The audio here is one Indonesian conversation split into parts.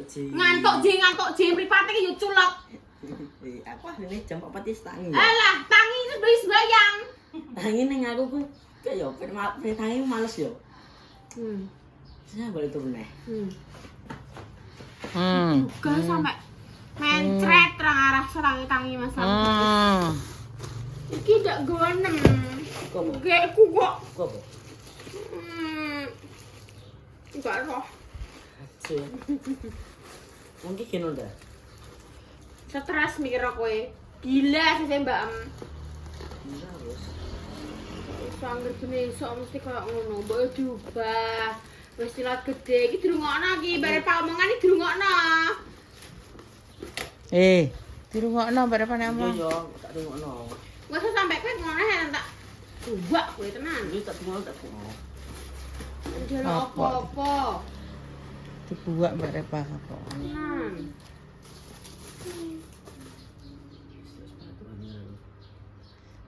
Ngantuk Ji mripate ki yo culek. Aku asline jam 4 wis tangi. Alah, tangi wis bayang. Tangi ning aku ku kayak yo tangi males yo. Saya boleh turun nih. Juga sampai mencret terang arah tangi Mas. Iki ndak gonem. Gekku kok. Kok? Enggak roh. Aceh. Mungkin kene ndak. Stres mikir kowe. Gila sih Mbak Em. Terus. Iso anggere besok mesti koyo ngono, mbok diubah. Wis silat gede iki dirungokno iki, bare pak omongan iki dirungokno. Dirungokno bare pane omong. Yo tak rungokno. Wes sampe kowe ngono ya tak buak kowe tenan. Wis tak rungokno tak rungokno. Ndelok apa-apa. Dibuak bare pak kok. Tenan.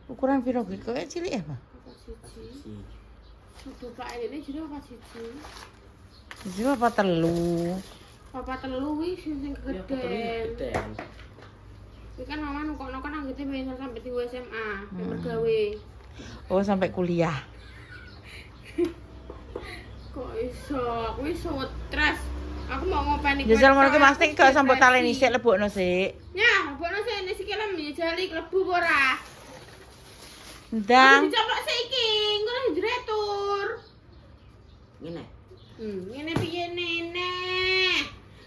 Ukuran piro ki? Kok cilik ya, Pak? Siji. Sudah Pak ini jero apa siji? Jero apa telu? Papa telu wis sing gegeden. Geden. Kuwi kan mama nukokno kan anggite bisa sampai 3 SMA, mergawe. Oh, sampai kuliah. Kok iso? Kuwi stres. Aku mau ngopeni. Jajal ngono ki pasti gak sampe taleni sik lebokno sik. Ya, lebokno sik nek sikile jali klebu ora. Ndang. Dicoplok saiki, engko nang diretur. Ngene. Ngene piye nene?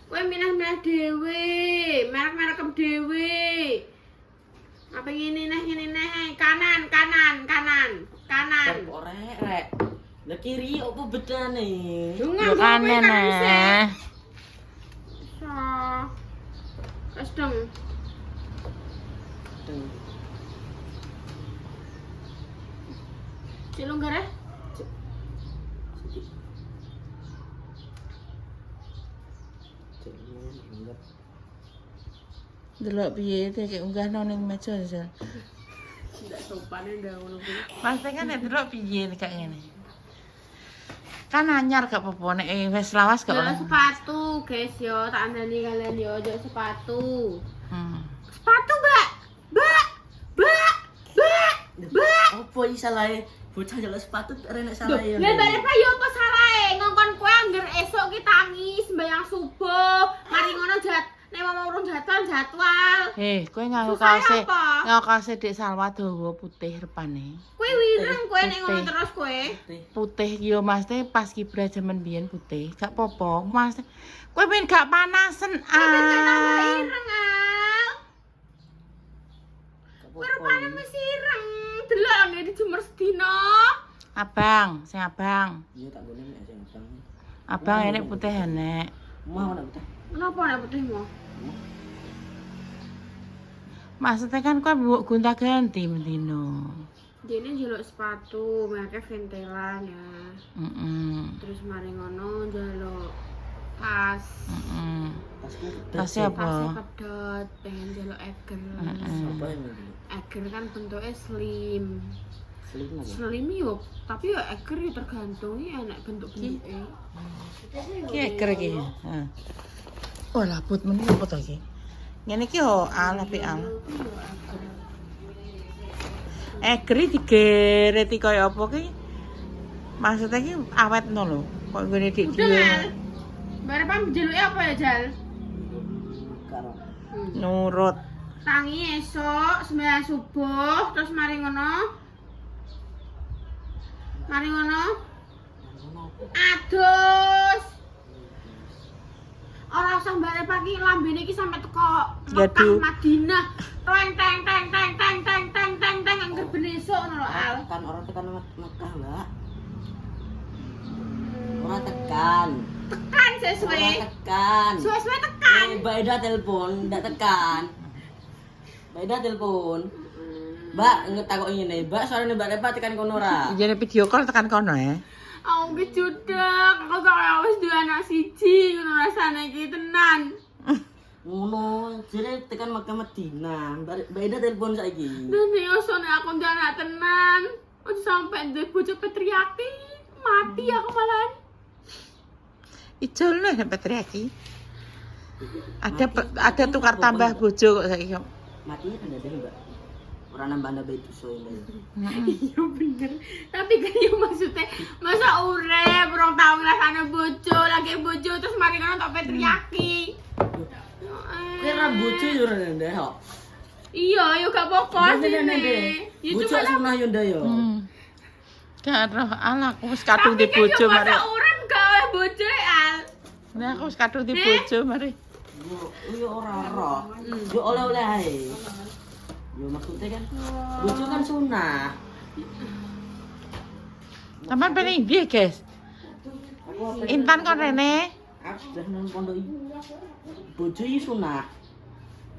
Kowe milah-milah dhewe, merek-merekem dhewe. Apa ngene neh, kanan. Kok rek. Lah kiri opo bedane? Yo kanan ah. So. Kasdeng. Cilung gara? Delok piye iki unggahno ning meja Jal. Ndak sopane ndak ngono kuwi. Mas kan nek delok piye kayak ngene. Kan anyar gak apa-apa nek wis lawas gak Jalan apa. sepatu, guys yo, tak andani kalian yo, jalan sepatu. Sepatu, Mbak. Opo iki salahe? Bocah jalan sepatu renek salah ya. Lah bare apa yo apa salahe? Ngongkon kowe angger esuk ki tangi sembayang subuh. Mari ngono nek mau urung jadwal. Kowe nganggo Susah kaose. apa? Nganggo kaose Dik Salwa dawa putih repane. Kowe wireng kowe nek ngono Putih. terus kowe. Putih yo Mas teh pas kibra jaman biyen putih. Gak apa-apa Mas. Kowe ben gak panasen Ireng al. Kowe rupane wis ireng. Delok nek dijemur sedina. Abang, sing abang. Iya tak boleh nek sing abang. Abang enek putih enek. Mau nek putih. Kenapa nek putihmu? Maksudnya kan kowe mbok gonta-ganti mendino. Dene njaluk sepatu, merek Ventela ya. Terus mari ngono njaluk tas. Tasnya Tasnya apa? pedot, pengen njaluk Eger. Apa ini? Eger kan bentuknya slim. Slim apa? Slim yo, tapi yo Eger yo tergantung ya enak bentuk-bentuknya. Ki eker iki. Heeh. Oh, labut meneh apa to iki? Ngene iki ho apik al. Eger digereti kaya apa ki? Maksudnya ki awetno lho. Kok ngene dik Udah Mal. Bare pam jeluke apa ya, Jal? Karo. nurut. Tangi esok sembahyang subuh terus mari ngono. Adus. Ora usah mbare pagi lambene iki sampe teko Mekah Madinah. Teng teng teng teng teng teng teng teng teng angger ben esuk ngono lho Al. Tekan orang tekan Mekah, Mbak. Orang tekan. Tekan sesuai. Orang tekan. Suwe-suwe tekan. Mbak Eda telepon, ndak tekan. Mbak Eda telepon. Mbak, ngetakok ngene, Mbak, suarane Mbak Repa tekan kono ora? Jane video call tekan kono ya. Aku ki judak, aku kaya wis duwe anak siji ngono rasane iki tenan. Ngono, jere tekan Mekah Madinah. Mbak Eda telepon saiki. Dan yo sone aku duwe anak tenan. Ojo sampe duwe bojo patriarki, mati aku malahan. Ijol nek Petriaki. Ada tukar tambah bojo kok saiki. Matinya kan ada Mbak. Ora nambah-nambah itu so. Iya bener. Tapi kan yo maksudnya masa urip rong taun rasane bojo, lagi bojo terus mari ngono tok petriaki. Kowe ra bojo yo ora ndek kok. Iya, yo gak apa-apa sih. Ya Bojo cuma sunah yo ndak yo. Gak roh ala aku wis kadung di tapi kan bojo yo mari. masa urip gawe bojo al. Nah aku wis kadung di bojo mari. Yo ora roh. Yo oleh-oleh ae. Yo maksudnya kan bojo kan sunah. Sampeyan pengen piye, Guys? Intan kon rene. Aku sudah nang pondok iki. Bojo iki sunah.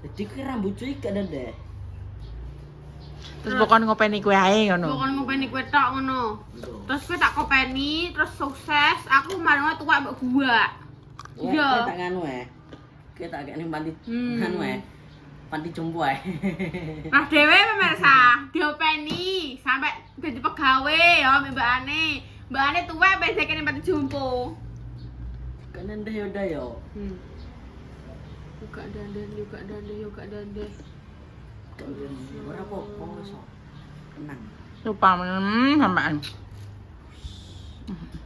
Jadi kira bojo iki gak ada deh. Terus pokoknya ngopeni kowe ae ngono. Pokoknya ngopeni kowe tok ngono. Terus kowe tak kopeni, terus sukses, aku mari ngono tuwa mbok gua. Iya. Tak nganu Kita tak kayak ning panti nganu panti jompo ae. Nah dhewe pemirsa, diopeni sampai dadi pegawe ya mbakane. Mbakane tuwa wis kene panti jompo. Kan ndeh yo ndak yo. Juga dande. Ora apa-apa wis. Tenang. Lupa sampean.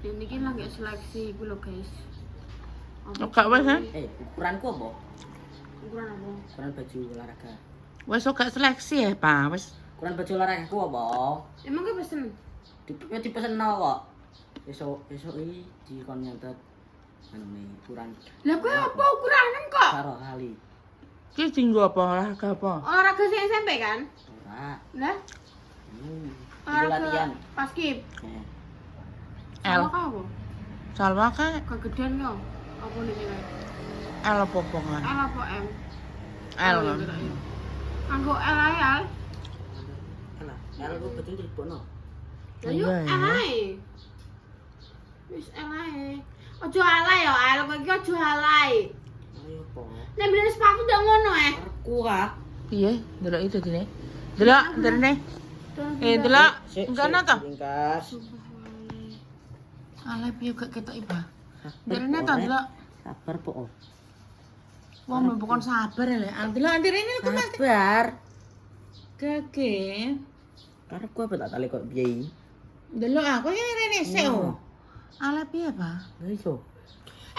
Ini ki lagi seleksi iku lho, guys. Gak wis ha? Ukuranku apa? Ukuran apa? Ukuran baju olahraga. Wis gak seleksi ya, Pak. Wis. Ukuran baju olahragaku apa? Emang ke pesen? Dipesen kok. Besok iki dikon nyatet anu ukuran. Lah kowe apa ukuranan kok? Karo kali. Ki dinggo apa olahraga apa? Olahraga sing SMP kan? Ora. Lah, Itu latihan. paskib. L. Apa apa? Salwa ka Kegedean yo. Apa nih nilai? L apa kan? L apa M? L. Oh, iya, iya. Anggo L ae al. Alah, kalau aku betul dibono. Ayo Iya, ya. L ae. Wis L ae. Ojo alay yo, L kowe iki ojo alay. Ayo apa? Nek bener sepatu ndak ngono Aku ah. Piye? Delok itu dene. Delok dene. Delok. Enggak to? Ringkas. Ale piye gak ketok iba. Dene to delok. Sabar po. Wong bukan sabar ya, delok antirene ku Mas. Sabar. Kake. Karep ku apa tak tali kok piye? Delok aku iki rene sik oh. Ale piye, Pak? Lha iso.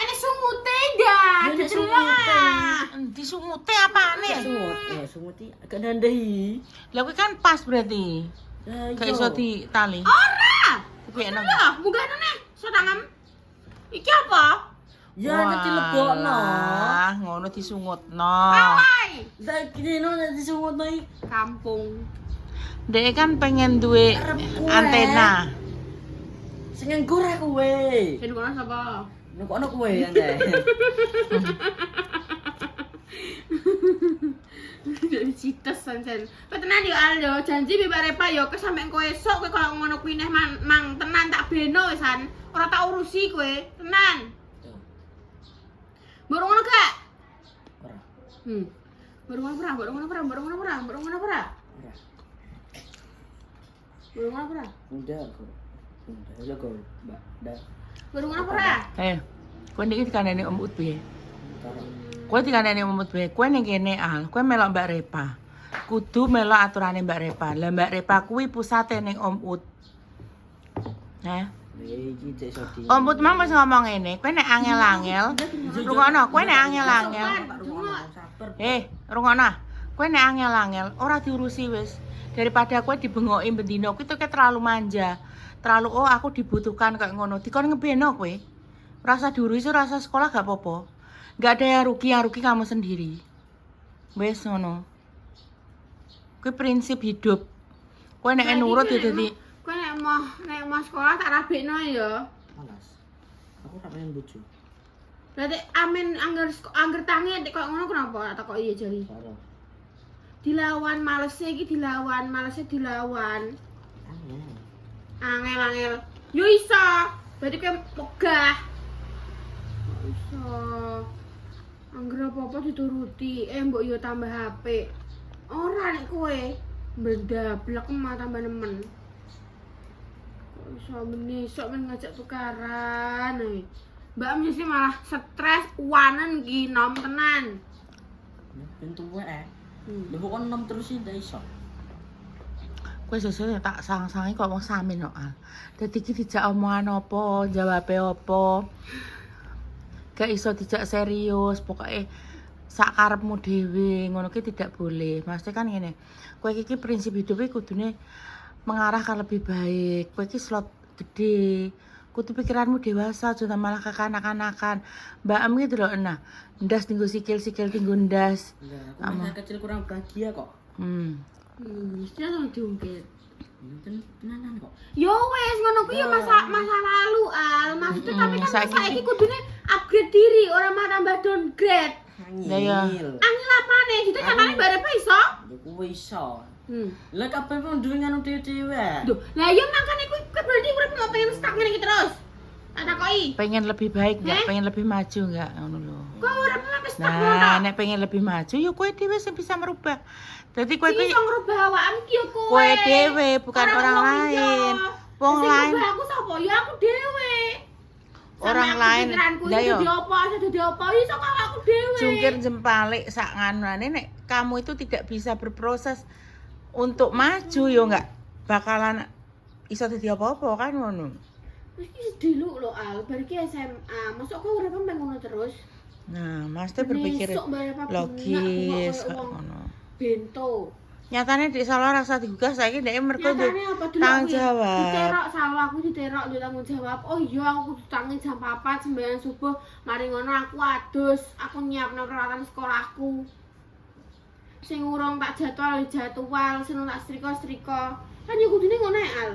Ini sumute dah. Ya, Didelok. Endi sumute apane? Sumut, sumut iki agak ndandahi. Lah kuwi kan pas berarti. Lah Gak iso ditali. Ora. Piye nang? Lah, munggah neh. Sotangem. Iki apa? Ya nek dilebokno. Ah, ngono disungutno. Alay. Lah kene no nek disumutno iki Kampung. Dek kan pengen duwe antena. sing nganggur kowe. Sing kono sapa? Nek ono kowe ande. Jadi cites sansen. Kowe tenan yo Aldo, janji mbek Repa yo kesampe kowe esuk kowe kalau ngono kuwi neh mang tenan tak beno wisan. Ora tak urusi kowe, tenan. Mbok ngono gak? Ora. Mbok ngono ora? Mbok ngono ora? Mbok ngono ora? Mbok ngono ora? Ora. Mbok ngono ora? Udah kok. Udah kok, Mbak. Dah. Mbok ngono ora? Kowe iki dikandani Om Ut piye? Karo. Kowe dikandani Om Ut piye? Kowe ning kene al, kowe melok Mbak Repa. Kudu melok aturane Mbak Repa. Lah Mbak Repa kuwi pusate ning Om Ut. Iki cek iso di. Om Ut mah wis ngomong ngene, kowe nek angel-angel, rungokno, kowe nek angel-angel. Rungokno. Kowe nek angel-angel ora diurusi wis. Daripada kowe dibengoki bendino, kuwi tuh terlalu manja. Terlalu aku dibutuhkan kayak ngono. Dikon ngebeno kowe. Rasa diurusi, rasa sekolah gak apa-apa. Gak ada yang rugi kamu sendiri. Wes ngono. Kuwi prinsip hidup. Kowe nek nurut ya dadi kowe nek mau sekolah tak rabekno ya. Malas. Aku ora pengen bojo. Berarti amin angger tangi nek koyo ngono kenapa tak kok iya jari. Karo. Dilawan malesnya iki dilawan, malesnya dilawan. Angel. Yo iso. Berarti kowe megah. Iso. Angger apa-apa dituruti, mbok yo tambah HP. Ora nek kowe mendablek mah tambah nemen. Kok iso menisok men ngajak tukaran ae. Mbak mesti malah stres, wanen ki nom tenan. Pintu wae. Lha kok nom terus iki ndak iso. Kowe sesuk tak sang-sangi kok wong samin kok. Dadi iki dijak omongan apa, jawabe apa. Gak iso dijak serius, pokoknya sak karepmu dhewe, ngono ki tidak boleh. Maksudnya kan ngene. Kowe iki prinsip hidup iki kudune mengarah ke lebih baik. Kowe iki slot gede. Kudu pikiranmu dewasa, jangan malah kekanak-kanakan. Mbak Am gitu loh, nah, ndas tinggu sikil-sikil tinggu ndas. Aku masa kecil kurang bahagia kok. Mesti langsung diungkit. Tenanan kok. Yo wes ngono kuwi ya masa lalu Al. Maksudnya tapi kan saiki kudune upgrade diri, orang mah tambah downgrade. Lah ya. Angel apane? Gitu carane bare apa iso? Lha kuwi iso. Lah kabeh wong duwe ngono dhewe-dhewe. Duh, lah ya makane kuwi berarti urip nggak pengen stuck ngene iki terus. Tak takoki. Pengen lebih baik enggak? Pengen lebih maju enggak? Ngono lho. Kok urip sampe stuck ngono? Nah, nek pengen lebih maju yo kowe dhewe sing bisa merubah. Dadi kowe kuwi iso ngrubah awakmu ki yo kowe. Kowe dhewe bukan orang lain. Wong lain. Sing aku sapa? Ya aku dhewe. Orang lain. Lah yo. Dadi apa? Dadi apa? Iso kok aku dhewe. Jungkir jempalik sak nganane nek kamu itu tidak bisa berproses untuk maju yo enggak bakalan iso dadi apa-apa kan ngono. Wis iki sedih lho Al, bar iki SMA. Masuk kok urip pengen ngono terus. Nah, mesti berpikir logis kok ngono. Bento. Nyatane dik salah rasa digugah saiki ndek mergo tanggung jawab. Diterok salah aku diterok duwe tanggung jawab. Oh iya aku kudu tangi jam 4 sembahyang subuh. Mari ngono aku adus, aku nyiapno peralatan sekolahku. Sing urung tak jadwal, sing tak setrika. Kan yo kudune ngono Al.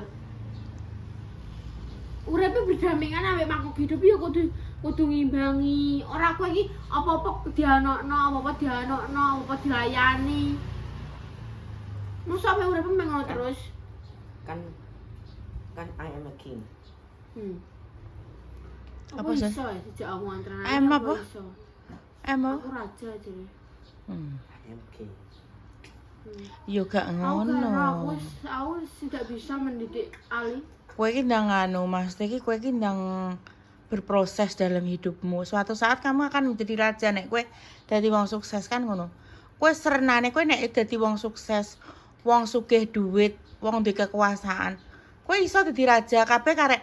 Uripe berdampingan ambek makhluk hidup ya kudu ngimbangi. Ora kowe iki apa-apa dianokno, apa-apa dilayani. Masa sampe uripe mengono terus? Kan I am a king. Apa sih? Iso ya sejak omongan tenan. Apa? Emang Aku raja jadi. I am king. yo gak ngono. Aku tidak bisa mendidik Ali. Kowe iki ndang anu, Mas, iki kowe iki ndang berproses dalam hidupmu. Suatu saat kamu akan menjadi raja nek kowe dadi wong sukses kan ngono. Kowe serenane kowe nek dadi wong sukses, wong sugih duit, wong duwe kekuasaan. Kowe iso dadi raja kabeh karek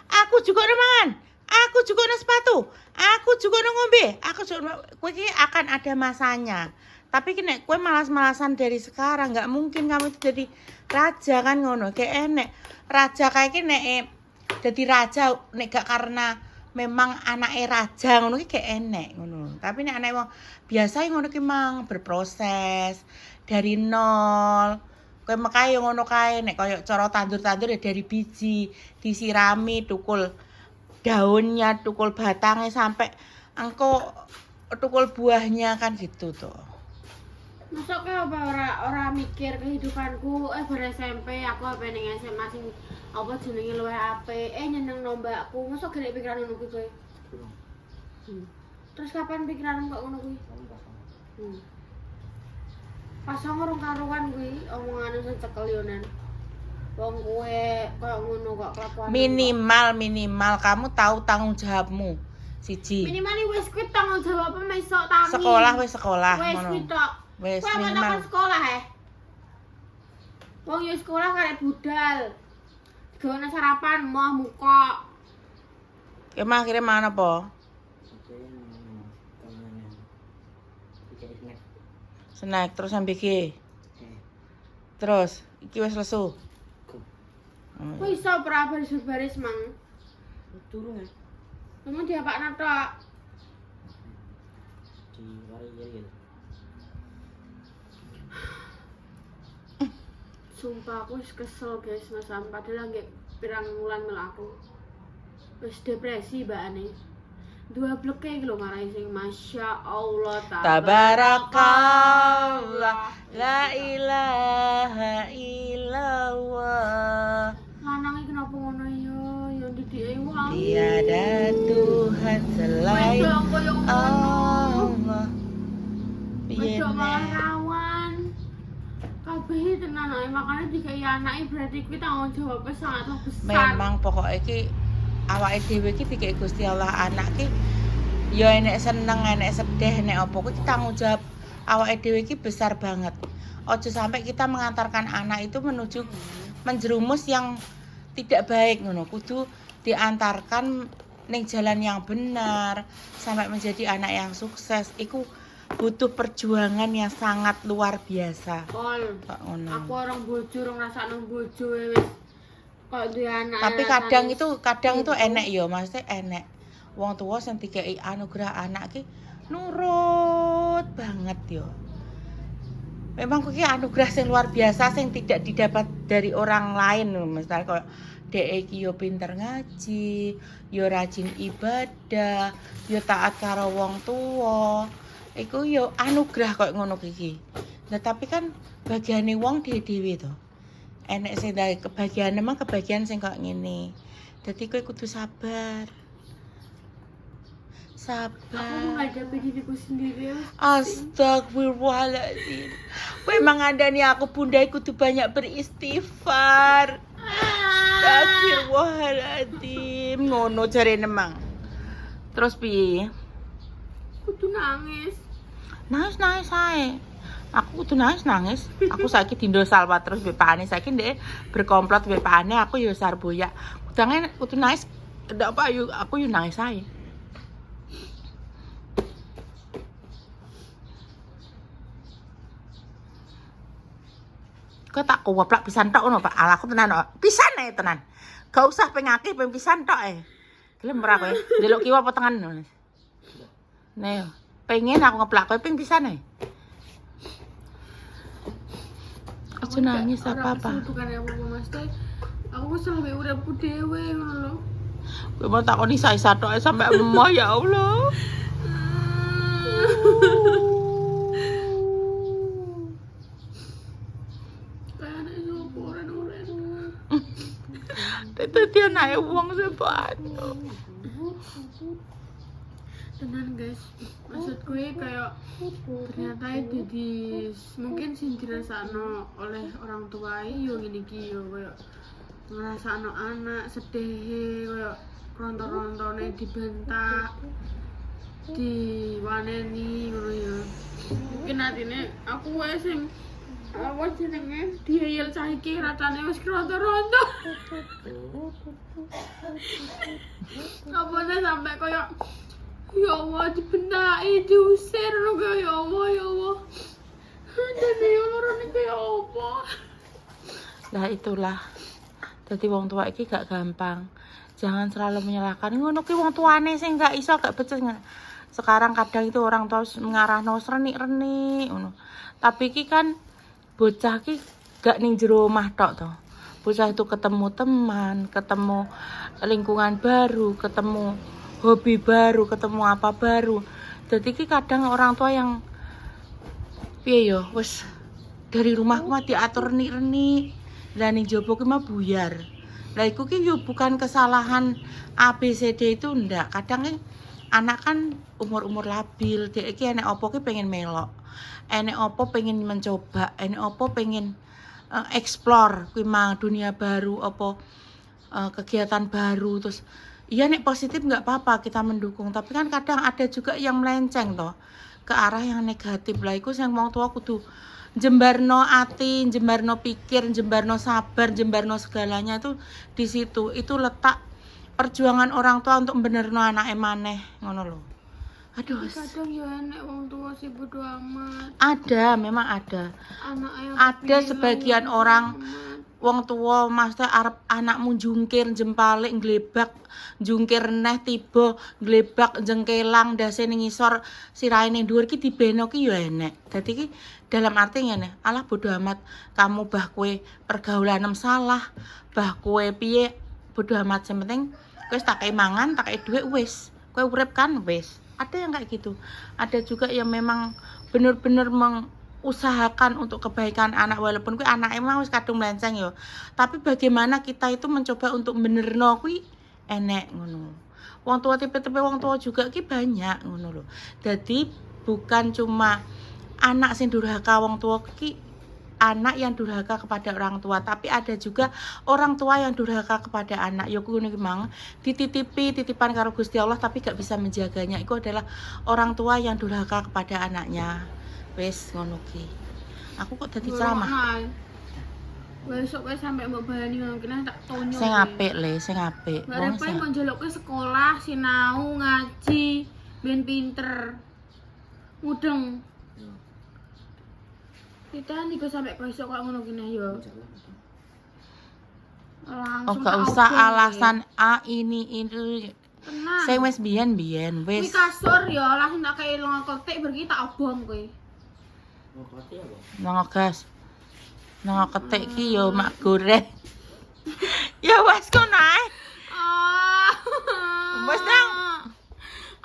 aku juga mangan, aku juga sepatu, aku juga ngombe, aku juga kowe iki akan ada masanya. Tapi nek kowe malas-malasan dari sekarang, nggak mungkin kamu itu jadi raja kan ngono. Kayak enek raja kayak iki nek dadi raja nek gak karena memang anake raja ngono ki kayak enek ngono. Tapi nek anak wong biasa ngono ki mang berproses dari nol. Kowe mekae ngono kae nek koyo cara tandur-tandur ya dari biji, disirami, tukul daunnya, tukul batangnya sampai engko tukul buahnya kan gitu tuh. Masuk ke apa ora mikir kehidupanku bar SMP aku apa ning SMA sing apa jenenge luwih apik nyeneng mbakku masuk gak pikiran ngono kuwi kowe. Terus kapan pikiranmu kok ngono kuwi? Pas ngurung karuan kuwi omongane sing cekel yonan. Wong kowe koyo ngono kok kelakuan. Minimal kamu tahu tanggung jawabmu. Siji. Minimal wis kuwi tanggung jawab mesok tangi. Sekolah wis sekolah wis ngono. kuwi tok. Wis Kowe minimal. sekolah Wong yo sekolah karek budal. Digawe sarapan moh muka. Emang akhirnya mana po? Snack terus sampai iki. Terus iki wis lesu. Kok iso ora baris-baris mang? Turun ya. Kamu diapakna tok? Di wari. Sumpah aku wis kesel guys Mas Am padahal nggih pirang wulan melaku. Wis depresi mbakane. Dua bleke iki lho marahi sing Masya Allah Tabarakallah la ilaha illallah. Lanang iki kenapa ngono ya didike wong. Tiada Tuhan selain Allah. Piye Wedok malah nek rawan. Kabeh tenan ae makane dikai anake berarti kuwi tanggung jawabnya sangatlah besar. memang pokoknya iki awake dhewe iki dikek Gusti Allah anak ki ya enek seneng, enek sedih, enek apa kuwi tanggung jawab awake dhewe iki besar banget. Ojo sampai kita mengantarkan anak itu menuju menjerumus yang tidak baik ngono. Kudu diantarkan ning jalan yang benar sampai menjadi anak yang sukses. Iku butuh perjuangan yang sangat luar biasa. Ol, Kok ngono. aku orang bojo, orang rasakno bojo wis. Kok duwe anak. Tapi kadang itu enek ya, maksudnya enek. Wong tua sing dikei anugerah anak ki nurut banget yo. Memang kuwi anugerah sing luar biasa sing tidak didapat dari orang lain lho, misalnya kayak dhek iki yo pinter ngaji, yo rajin ibadah, yo taat karo wong tua. Iku yo anugerah kok ngono iki. Nah, tapi kan bagiane wong dhewe to. Enek sing dari kebahagiaan memang kebahagiaan sing kok ngene. Dadi kowe kudu sabar. Aku Sabar. menghadapi diriku sendiri. Astagfirullahaladzim. Kowe mangandani aku bunda kudu banyak beristighfar. Astagfirullahaladzim. Ngono jarene mang. Terus piye? Kudu nangis. Nangis ae. Aku kudu nangis. Aku saiki dindo salwa terus mbek pakane saiki ndek berkomplot mbek pakane aku yo sarboyak. Kudu nangis. Ndak apa aku yo nangis ae. Kok tak kuwaplak pisan tok ngono Pak. Ala aku tenan kok. Pisan ae tenan. Gak usah pengake ping pisan tok ae. Gelem ora kowe? Ndelok kiwa apa tengan? Nih, pengen aku ngeplak kowe ping pisan ae. Aja nangis apa-apa. Bukan apa-apa Mas Teh. Aku kesel mbek uripku dhewe ngono lho. Kowe mau takoni isa-isa tok ae sampe emoh ya Allah. Dadi anake wong sepatu. Tenan guys, maksud gue kayak ternyata jadi mungkin sing dirasakno oleh orang tua yo ngene iki yo kayak ngrasakno anak sedih kayak rontor-rontone dibentak diwaneni ngono ya. Mungkin atine aku wae sing apa jenenge diayel saiki ratane wis rontor-rontor. Apa sampai kayak ya Allah dibentai, diusir lo ya Allah, ya Allah. Dan ya Allah ini kayak apa? Lah itulah. Jadi wong tua iki gak gampang. Jangan selalu menyalahkan ngono ki wong tuane sing gak iso gak becus. Sekarang kadang itu orang tua ngarahno renik-renik ngono. Tapi iki kan bocah ki gak ning jero omah tok to. Bocah itu ketemu teman, ketemu lingkungan baru, ketemu hobi baru, ketemu apa baru. Jadi ki kadang orang tua yang piye yo wis dari rumah mah diatur renik-renik. Lah ning jopo ki mah buyar. Lah iku ki yo bukan kesalahan ABCD itu ndak. Kadang ki anak kan umur-umur labil, dhek iki enek opo ki pengen melok. Enek opo pengen mencoba, enek opo pengen explore kuwi mah dunia baru apa kegiatan baru terus iya nek positif nggak apa-apa kita mendukung tapi kan kadang ada juga yang melenceng toh ke arah yang negatif lah iku sing wong tua kudu jembarno ati, jembarno pikir, jembarno sabar, jembarno segalanya itu di situ. Itu letak perjuangan orang tua untuk benerno anake maneh ngono lho. Aduh. Kadang ya enek wong tua sih bodo amat. Ada, memang ada. Anak yang Ada sebagian orang wong tua maksudnya arep anakmu jungkir jempale glebak jungkir neh tiba glebak jengkelang dase ning ngisor sirahe ning dhuwur ki dibeno ki ya enek. Dadi ki dalam arti ngene, alah bodo amat kamu bah kowe pergaulan salah, bah kowe piye bodo amat sing penting kowe tak kei mangan, tak kei dhuwit wis. Kowe urip kan wis. Ada yang kayak gitu. Ada juga yang memang bener-bener usahakan untuk kebaikan anak walaupun kuwi anake mah wis kadung melenceng yo. Tapi bagaimana kita itu mencoba untuk benerno kuwi enek ngono. Wong tua tipe-tipe wong tua juga ki banyak ngono lho. Jadi bukan cuma anak sing durhaka wong tua ki anak yang durhaka kepada orang tua, tapi ada juga orang tua yang durhaka kepada anak. Ya kuwi memang titipan karo Gusti Allah tapi gak bisa menjaganya. Itu adalah orang tua yang durhaka kepada anaknya. Wis ngono ki. Aku kok dadi ceramah. Besok kowe sampe mbok balani ngono kene tak tonyo. Sing apik le, sing apik. Bareng kowe mau njaluk ke sekolah, sinau, ngaji, ben pinter. Mudeng. Kita niku sampe besok kok ngono kene yo. Langsung. Oh, gak usah alasan ini itu. Tenang. Sing wis biyen Kuwi wis. kasur yo, langsung tak kei ngokotik bar ki tak obong kowe. Ngokoti apa? Nang ketik ki yo mak goreng. Ya wes kono ae. Wes nang.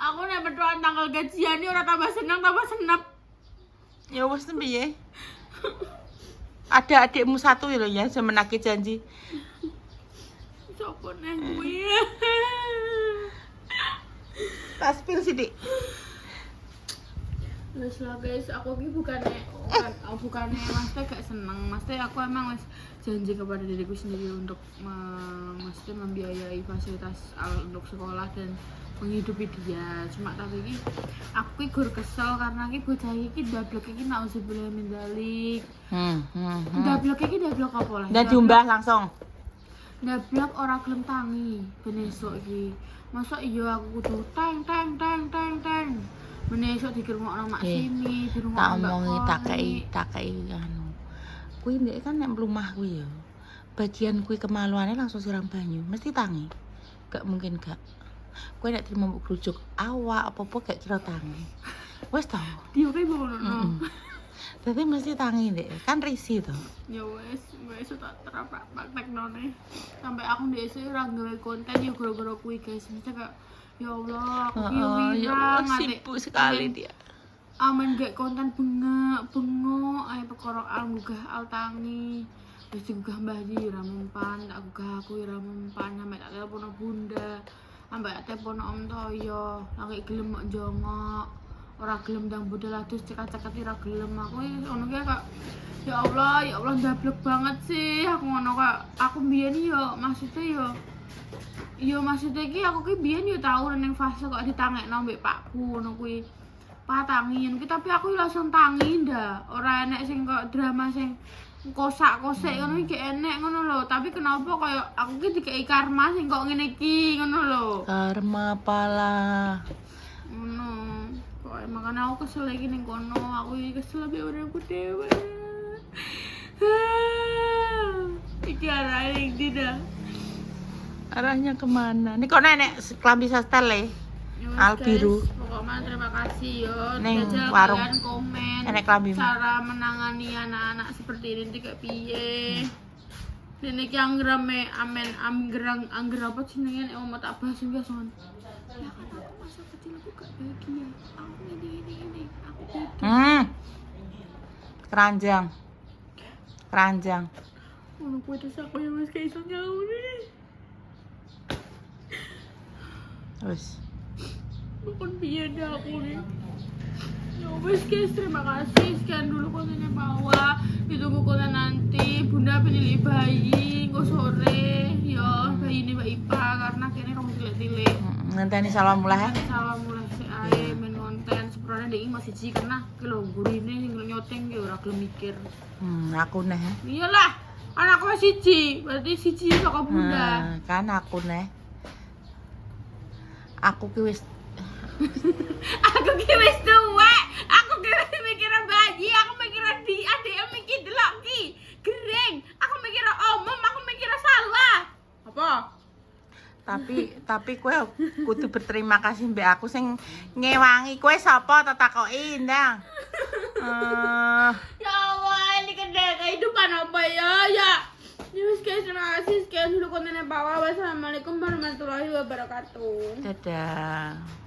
Aku nek petuan tanggal gajian iki ora tambah seneng tambah senep. Ya wes piye? Ada adikmu satu lho ya, semenaki janji. Sopo neh kuwi? Tas pil sithik. Wes lah guys, aku ki bukannya maksudnya gak seneng, maksudnya aku emang wis janji kepada diriku sendiri untuk maksudnya membiayai fasilitas untuk sekolah dan menghidupi dia. Cuma tapi ki aku ki gur kesel karena ki bocah iki dablek iki nauzubillah min dzalik. Dablek iki dablek apa lah? Dan diumbah langsung. Dablek ora gelem tangi ben esuk iki. Masa iya aku kudu teng. Ben esuk dikirmokno mak sini, Tak dirumokno mbak omongi Koni. tak kei anu. Kuwi ndek kan nek mlumah kuwi ya. Bagian kuwi kemaluane langsung siram banyu, mesti tangi. Gak mungkin gak. Kuwi nek terima mbok grujuk awak apa-apa gak kira tangi. Wes tau. Dia kayak ngono. Dadi mesti tangi ndek, kan risih to. Ya wes tak teraprak praktekno ne. Sampai aku ndek esuk ora gawe konten ya gara-gara kuwi guys. Mesti kayak ya Allah, aku ki Ya wirang sibuk sekali dia. Aman gak konten bengok ae perkara al munggah al tangi. Wis digugah Mbah Di ora mempan, tak gugah aku ora mempan, sampe tak telepono Bunda. Sampe tak telepono Om Toyo, lagi gelem mok njongok. Ora gelem ndang budal adus cekat-cekat ora gelem. Aku ngono ki kok ya Allah ndablek banget sih. Aku ngono kok aku mbiyen yo maksudnya maksudnya ki aku ki biyen yo tau ning fase kok ditangekno mbek pakku ngono kuwi. Patangin ki tapi aku langsung tangi ndak. Ora enek sing kok drama sing kosak-kosek ngono iki enek ngono lho. Tapi kenapa koyo aku ki dikei karma sing kok ngene iki ngono lho. Karma pala. Ngono. Kok makane aku kesel iki ning kono. Aku iki kesel mbek uripku dhewe. Iki arahe iki dah. Arahnya kemana? Ini kok nenek klambi sastel le? Al biru. Pokoknya terima kasih yo. Neng Jajal warung. kalian komen Nenek klambi. cara menangani anak-anak seperti ini kayak piye. Nenek yang rame amen angger apa jenenge nek mau tak bahas juga son. Ya kan aku masa kecil aku gak bahagia. Aku ini aku beda. Keranjang. Ngono kuwi terus aku yang wis kayak iso nyaur nih. Wes. Bukan piye dah aku nih. Ya wes guys, terima kasih. Sekian dulu kontennya bawah. Ditunggu konten nanti. Bunda penilai bayi kok sore. Ya, bayi ini Mbak Ipa karena kayaknya rong tilik-tilik. Ngenteni salam mulai. Salam mulai si ae main konten sebenarnya dia masih siji karena kalau gurine sing nyoteng ya ora gelem mikir. Aku neh. Iyalah, anakku siji, berarti siji saka Bunda. Kan aku neh. Aku ki wis Aku ki wis tuwek. Aku ki wis mikiran bayi, aku mikiran di adek mikir delok ki. Gering. Aku mikir omom, aku mikir salah. Apa? tapi kowe kudu berterima kasih mbek aku sing ngewangi. Kowe sapa tak takoki, Ndang? Ya Allah, ini kedai kehidupan apa ya? Ya wis guys, terima kasih. Sekian dulu kontennya bawah. Wassalamualaikum warahmatullahi wabarakatuh. Dadah.